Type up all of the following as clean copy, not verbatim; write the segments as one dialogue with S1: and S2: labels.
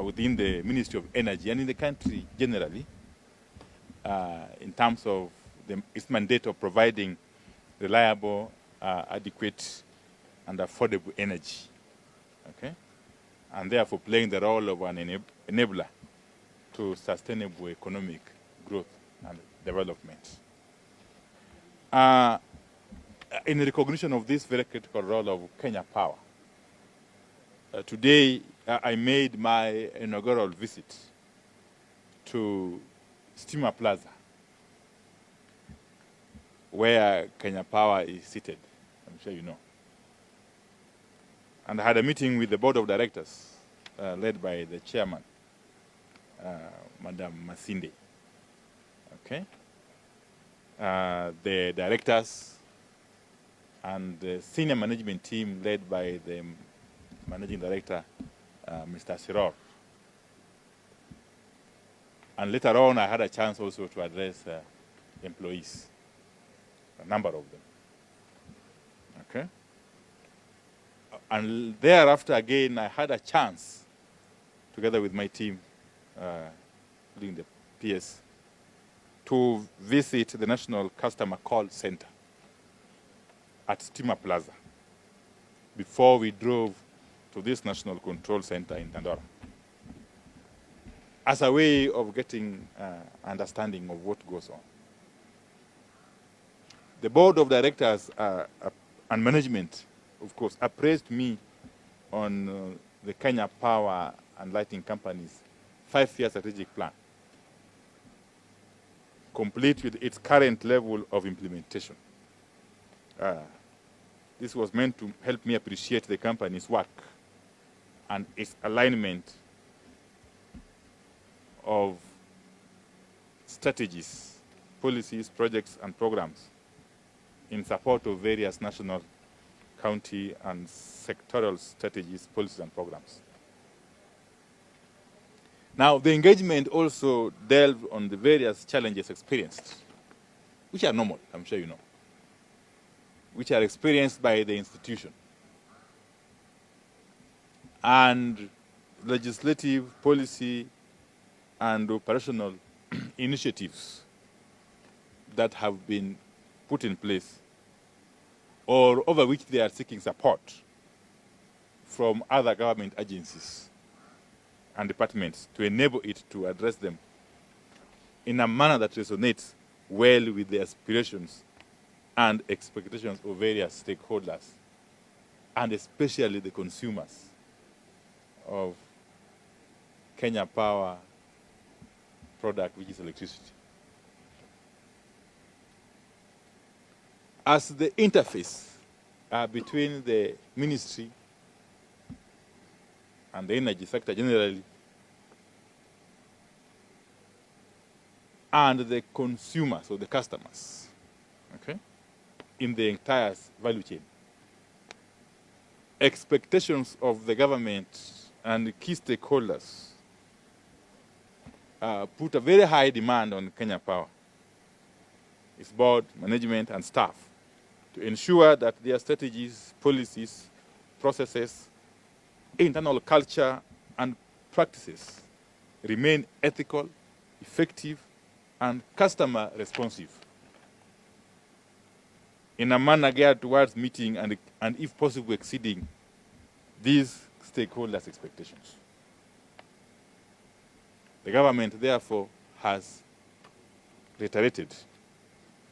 S1: Within the Ministry of Energy and in the country generally, in terms of its mandate of providing reliable, adequate, and affordable energy, okay, and therefore playing the role of an enabler to sustainable economic growth and development. In recognition of this very critical role of Kenya Power, today I made my inaugural visit to Steamer Plaza, where Kenya Power is seated, I'm sure you know. And I had a meeting with the board of directors, led by the chairman, Madam Masinde. Okay? The directors and the senior management team led by the managing director, Mr. Siror. And later on, I had a chance also to address employees, a number of them. Okay? And thereafter, again, I had a chance, together with my team, including the PS, to visit the National Customer Call Center at Steamer Plaza before we drove to this National Control Center in Dandora, as a way of getting understanding of what goes on. The board of directors and management, of course, appraised me on the Kenya Power and Lighting Company's 5-year strategic plan, complete with its current level of implementation. This was meant to help me appreciate the company's work and its alignment of strategies, policies, projects, and programs in support of various national, county, and sectoral strategies, policies, and programs. Now, the engagement also delved on the various challenges experienced, which are normal, I'm sure you know, which are experienced by the institution, and legislative, policy, and operational initiatives that have been put in place or over which they are seeking support from other government agencies and departments to enable it to address them in a manner that resonates well with the aspirations and expectations of various stakeholders, and especially the consumers of Kenya Power product, which is electricity. As the interface between the ministry and the energy sector generally and the consumers or the customers, okay, in the entire value chain, expectations of the government and key stakeholders put a very high demand on Kenya Power, its board, management, and staff, to ensure that their strategies, policies, processes, internal culture, and practices remain ethical, effective, and customer responsive in a manner geared towards meeting and if possible, exceeding these stakeholders' expectations. The government, therefore, has reiterated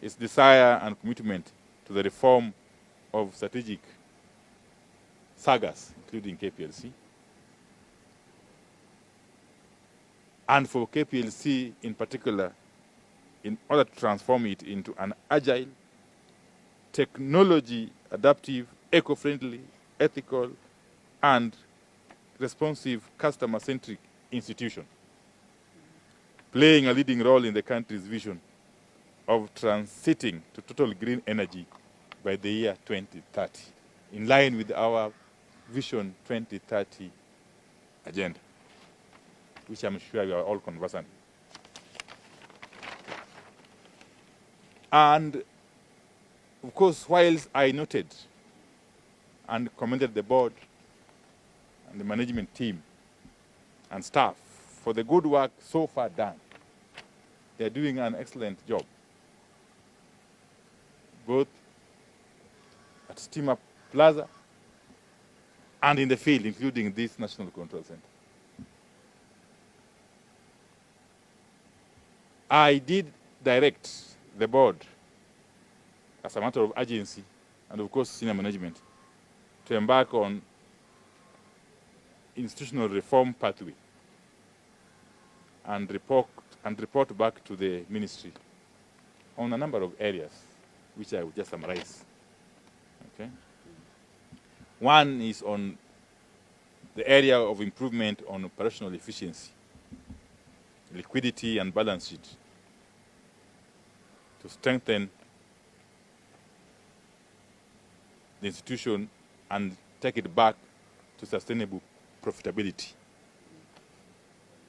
S1: its desire and commitment to the reform of strategic sagas, including KPLC, and for KPLC in particular, in order to transform it into an agile, technology adaptive, eco-friendly, ethical, and responsive, customer-centric institution, playing a leading role in the country's vision of transiting to total green energy by the year 2030, in line with our Vision 2030 agenda, which I'm sure you are all conversant with. And of course, whilst I noted and commended the board and the management team and staff for the good work so far done, they're doing an excellent job, both at Steamer Plaza and in the field, including this National Control Center. I did direct the board, as a matter of urgency, and of course senior management, to embark on institutional reform pathway and report back to the ministry on a number of areas, which I will just summarize. Okay? One is on the area of improvement on operational efficiency, liquidity and balance sheet, to strengthen the institution and take it back to sustainable profitability.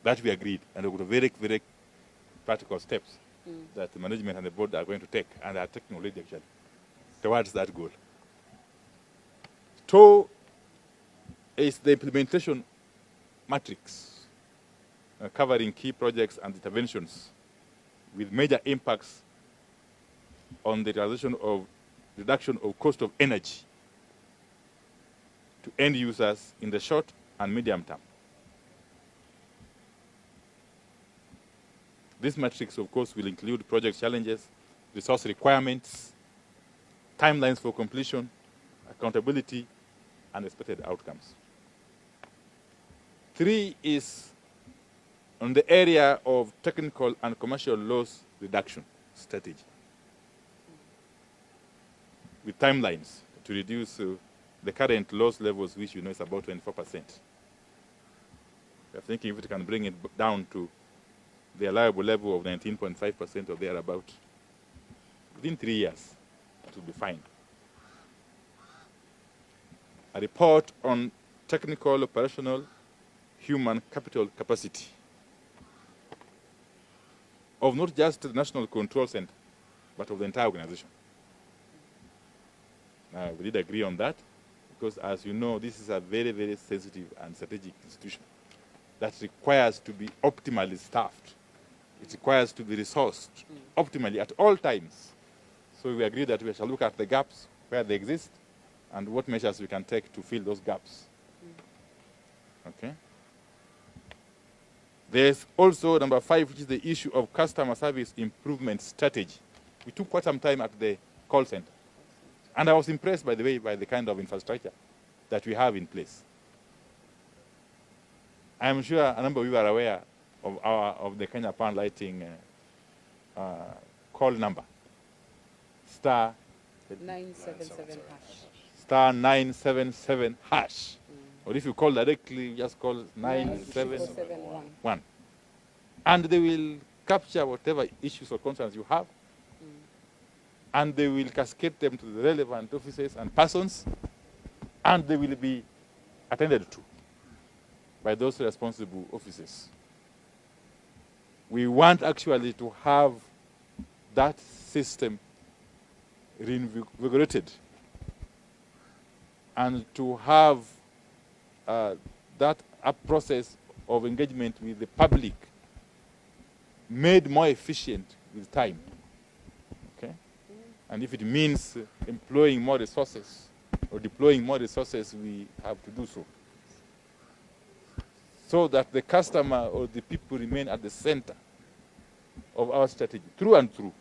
S1: That we agreed, and we got very, very practical steps that the management and the board are going to take, and are taking already actually, towards that goal. Two is the implementation matrix, covering key projects and interventions with major impacts on the reduction of cost of energy to end users in the short and medium term. This matrix, of course, will include project challenges, resource requirements, timelines for completion, accountability, and expected outcomes. Three is on the area of technical and commercial loss reduction strategy, with timelines to reduce the current loss levels, which you know is about 24%. We are thinking if we can bring it down to the allowable level of 19.5% or thereabout, within 3 years, that will be fine. A report on technical, operational, human capital capacity of not just the National Control Center, but of the entire organization. We did agree on that, because as you know, this is a very, very sensitive and strategic institution that requires to be optimally staffed. It requires to be resourced optimally at all times. So we agreed that we shall look at the gaps where they exist and what measures we can take to fill those gaps. Okay? There's also number 5, which is the issue of customer service improvement strategy. We took quite some time at the call center. And I was impressed, by the way, by the kind of infrastructure that we have in place. I'm sure a number of you are aware of the Kenya Power Lighting call number, star
S2: 977 hash.
S1: Star 977 hash. Or if you call directly, just call 9771. And they will capture whatever issues or concerns you have, and they will cascade them to the relevant officers and persons, and they will be attended to by those responsible officers. We want actually to have that system reinvigorated and to have that process of engagement with the public made more efficient with time. Okay? And if it means employing more resources or deploying more resources, we have to do so, so that the customer or the people remain at the center of our strategy, through and through.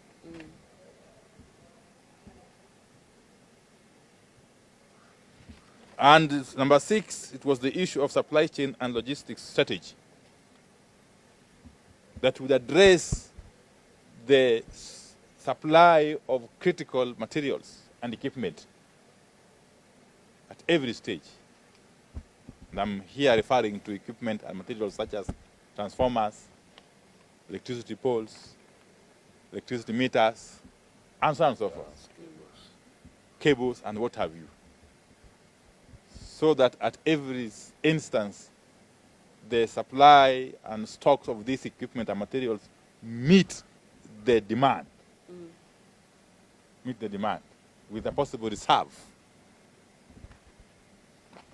S1: And number 6, it was the issue of supply chain and logistics strategy that would address the supply of critical materials and equipment at every stage. And I'm here referring to equipment and materials such as transformers, electricity poles, electricity meters, and so on and so forth. Cables and what have you. So that at every instance, the supply and stocks of this equipment and materials meet the demand. Meet the demand. with a possible reserve.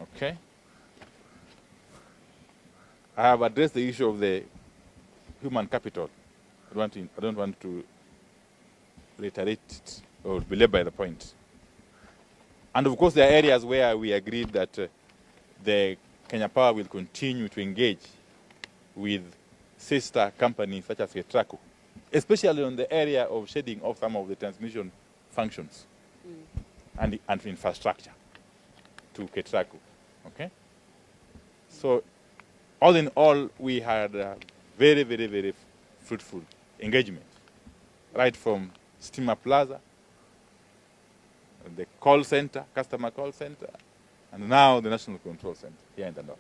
S1: Okay? I have addressed the issue of the human capital. I don't want to reiterate it or belabor the point. And of course, there are areas where we agreed that the Kenya Power will continue to engage with sister companies such as THEREPORTERKE, especially on the area of shading off some of the transmission functions and infrastructure to THEREPORTERKE. Okay? So, all in all, we had a very, very, very fruitful engagement, right from Steamer Plaza, the call center, customer call center, and now the National Control Center here in the north.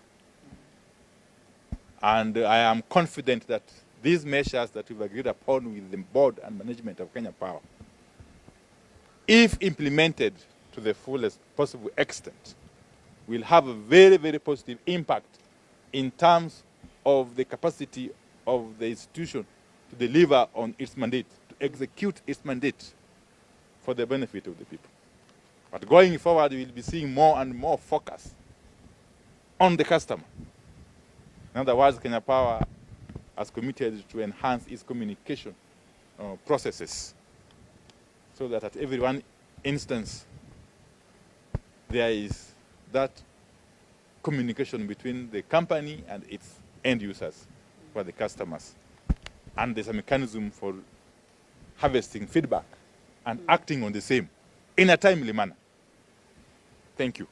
S1: And I am confident that these measures that we've agreed upon with the board and management of Kenya Power, if implemented to the fullest possible extent, will have a very, very positive impact in terms of the capacity of the institution to deliver on its mandate, to execute its mandate for the benefit of the people. But going forward, we'll be seeing more and more focus on the customer. In other words, Kenya Power has committed to enhance its communication processes so that at every one instance, there is that communication between the company and its end users, for the customers. And there's a mechanism for harvesting feedback and acting on the same in a timely manner. Thank you.